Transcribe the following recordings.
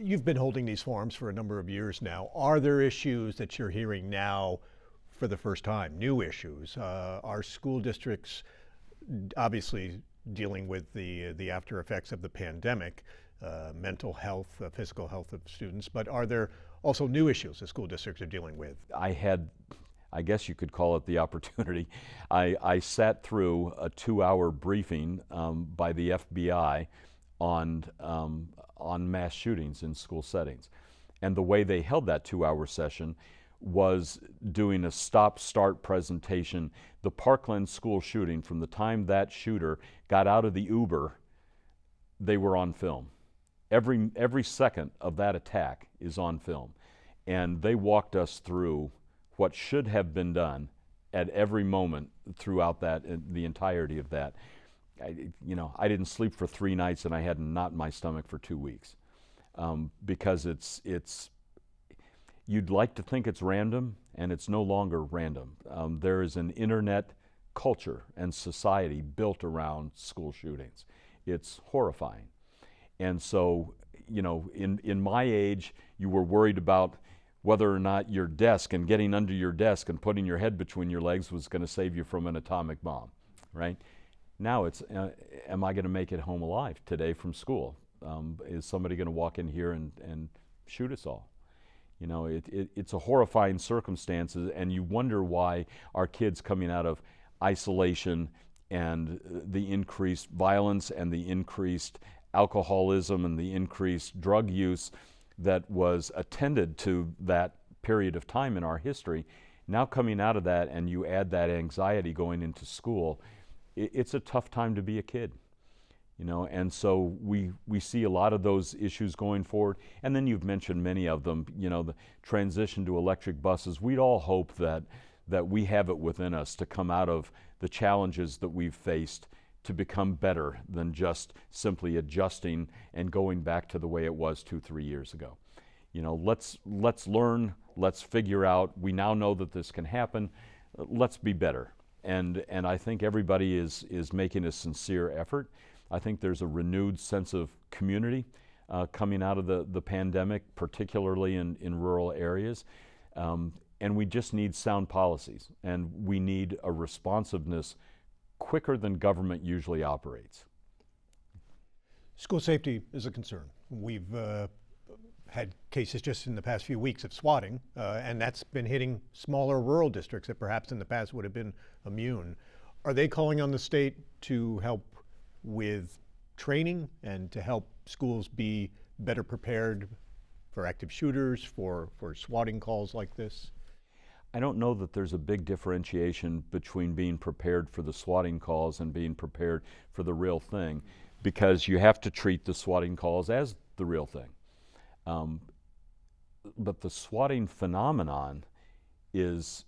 You've been holding these forums for a number of years now. Are there issues that you're hearing now for the first time, new issues? Are school districts obviously dealing with the after effects of the pandemic, mental health, physical health of students, but are there also new issues that school districts are dealing with? I guess you could call it the opportunity. I sat through a 2-hour briefing by the FBI on mass shootings in school settings. And the way they held that 2-hour session was doing a stop-start presentation. The Parkland school shooting, from the time that shooter got out of the Uber, they were on film. Every second of that attack is on film. And they walked us through what should have been done at every moment throughout that, the entirety of that. I didn't sleep for 3 nights, and I had a knot in my stomach for 2 weeks, because you'd like to think it's random, and it's no longer random. There is an internet culture and society built around school shootings. It's horrifying. And so, in my age, you were worried about whether or not your desk and getting under your desk and putting your head between your legs was going to save you from an atomic bomb, right? Now it's, am I going to make it home alive today from school? Is somebody going to walk in here and shoot us all? It's a horrifying circumstance, and you wonder why our kids coming out of isolation and the increased violence and the increased alcoholism and the increased drug use that was attended to that period of time in our history, now coming out of that, and you add that anxiety going into school, it's a tough time to be a kid. And so we see a lot of those issues going forward. And then you've mentioned many of them, the transition to electric buses. We'd all hope that we have it within us to come out of the challenges that we've faced to become better than just simply adjusting and going back to the way it was 2-3 years ago. Let's learn, let's figure out. We now know that this can happen. Let's be better. And I think everybody is making a sincere effort. I think there's a renewed sense of community coming out of the pandemic, particularly in rural areas. And we just need sound policies, and we need a responsiveness quicker than government usually operates. School safety is a concern. We've had cases just in the past few weeks of swatting, and that's been hitting smaller rural districts that perhaps in the past would have been immune. Are they calling on the state to help with training and to help schools be better prepared for active shooters, for swatting calls like this? I don't know that there's a big differentiation between being prepared for the swatting calls and being prepared for the real thing, because you have to treat the swatting calls as the real thing. But the swatting phenomenon is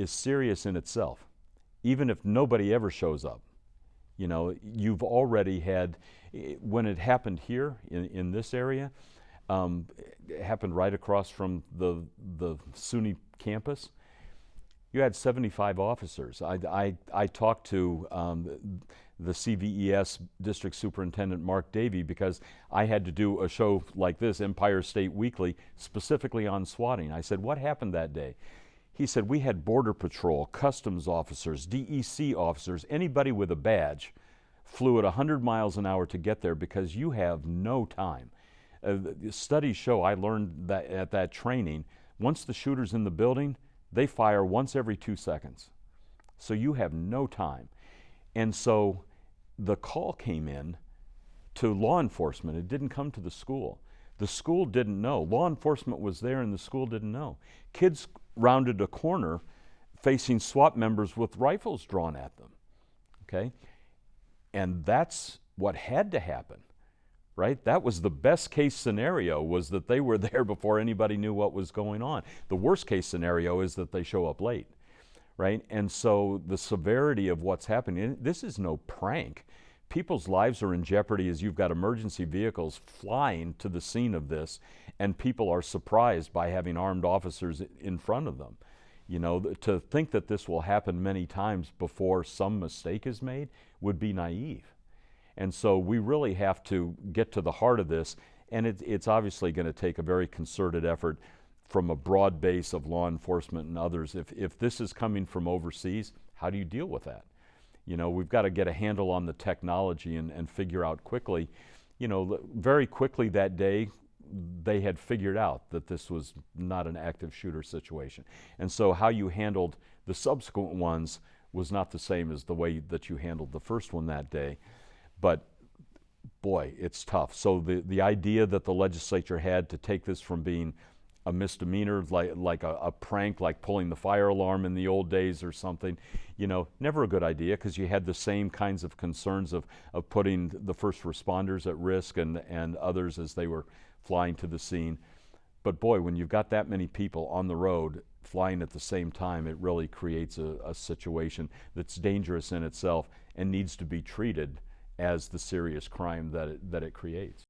serious in itself. Even if nobody ever shows up, you've already had, when it happened here in this area, it happened right across from the SUNY campus. You had 75 officers. I talked to the CVES District Superintendent Mark Davey, because I had to do a show like this, Empire State Weekly, specifically on swatting. I said, what happened that day? He said, we had Border Patrol, Customs officers, DEC officers, anybody with a badge flew at 100 miles an hour to get there, because you have no time. Studies show, I learned that at that training, once the shooter's in the building, they fire once every 2 seconds. So you have no time. And so the call came in to law enforcement. It didn't come to the school. The school didn't know. Law enforcement was there and the school didn't know. Kids rounded a corner facing SWAT members with rifles drawn at them. Okay? And that's what had to happen. Right? That was the best case scenario, was that they were there before anybody knew what was going on. The worst case scenario is that they show up late, right? And so the severity of what's happening, this is no prank. People's lives are in jeopardy as you've got emergency vehicles flying to the scene of this, and people are surprised by having armed officers in front of them. To think that this will happen many times before some mistake is made would be naive. And so we really have to get to the heart of this And it's obviously going to take a very concerted effort from a broad base of law enforcement and others. If this is coming from overseas, how do you deal with that? You know, we've got to get a handle on the technology and figure out quickly. You know, very quickly that day, they had figured out that this was not an active shooter situation. And so how you handled the subsequent ones was not the same as the way that you handled the first one that day. But boy, it's tough. So the idea that the legislature had to take this from being a misdemeanor, like a prank, like pulling the fire alarm in the old days or something, you know, never a good idea, because you had the same kinds of concerns of putting the first responders at risk and others as they were flying to the scene. But boy, when you've got that many people on the road flying at the same time, it really creates a situation that's dangerous in itself and needs to be treated as the serious crime that it creates.